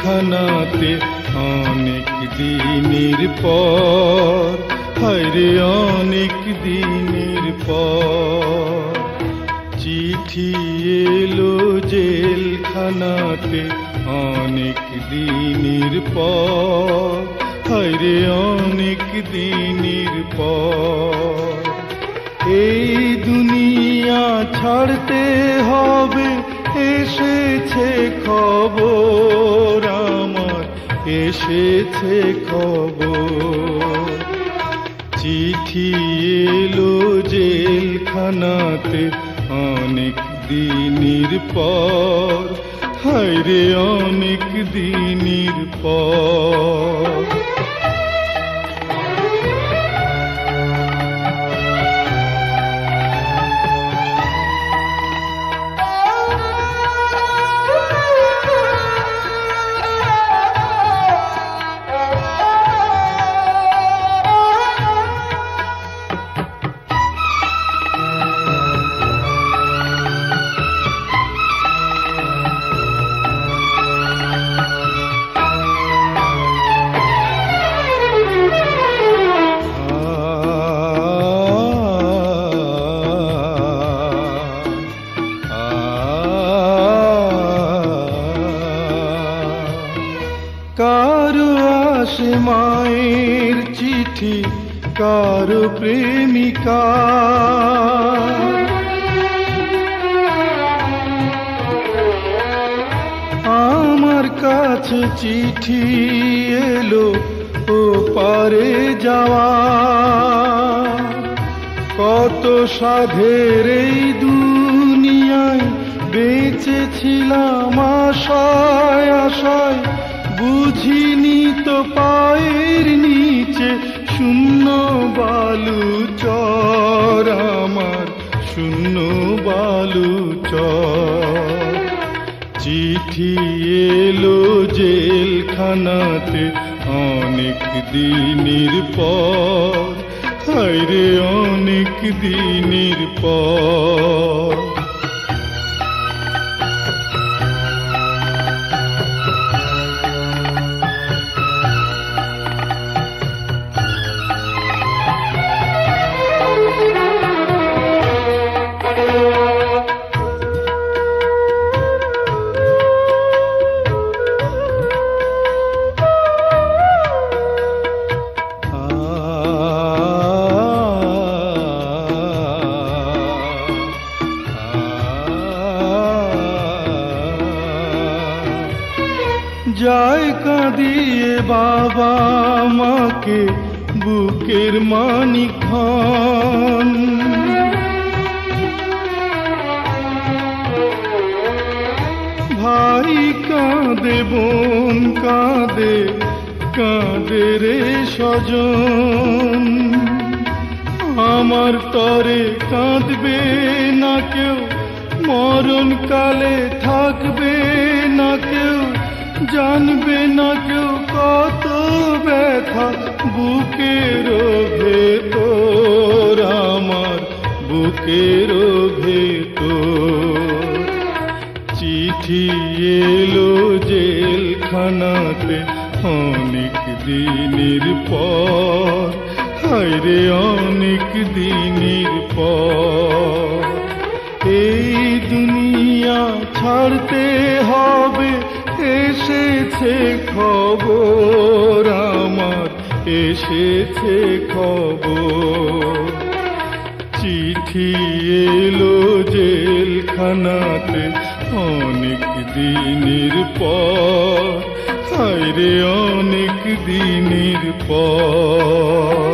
জেলখানাতে অনেক দিনের পর, হায়রে অনেক দিনের পর। চিঠি এলো জেলখানাতে অনেক দিনের পর, হায়রে অনেক দিনের পর। এই দুনিয়া ছাড়তে হবে, এসেছে খবর আমার, এসেছে খবর। চিঠি এলো জেলখানাতে অনেক দিনের পর, হায়রে অনেক দিনের পর। কারো আসে মায়ের চিঠি, কারো প্রেমিকা, আমার কাছে চিঠি এলো ও পারে যাওয়া। কত সাধের এই দুনিয়ায় বেঁচেছিলাম আশায় আশায়, বুঝিনি তো পায়ের নিচে শূন্য বালু চর আমার, শূন্য বালু চর। চিঠি এলো জেলখানাতে অনেক দিনের পর, হায়রে অনেক দিনের পর। যায় কাঁদিয়ে বাবা মাকে বুকের মানিকখান, ভাই কাঁদে বোন কাঁদে, কাঁদে রে স্বজন। আমার তরে কাঁদবে না কেউ, মরণ কালে থাকবে না কেউ, জানবে না কেউ কত ব্যথা বুকের ভেতর আমার, বুকের ভেতর। চিঠি এলো জেলখানাতে অনেক দিনের পর, হায়রে অনেক দিনের পর। এই দুনিয়া ছাড়তে হবে, এসেছে খবর আমার, এসেছে খবর। চিঠি এলো জেলখানাতে অনেক দিনের পর, হায়রে অনেক দিনের পর।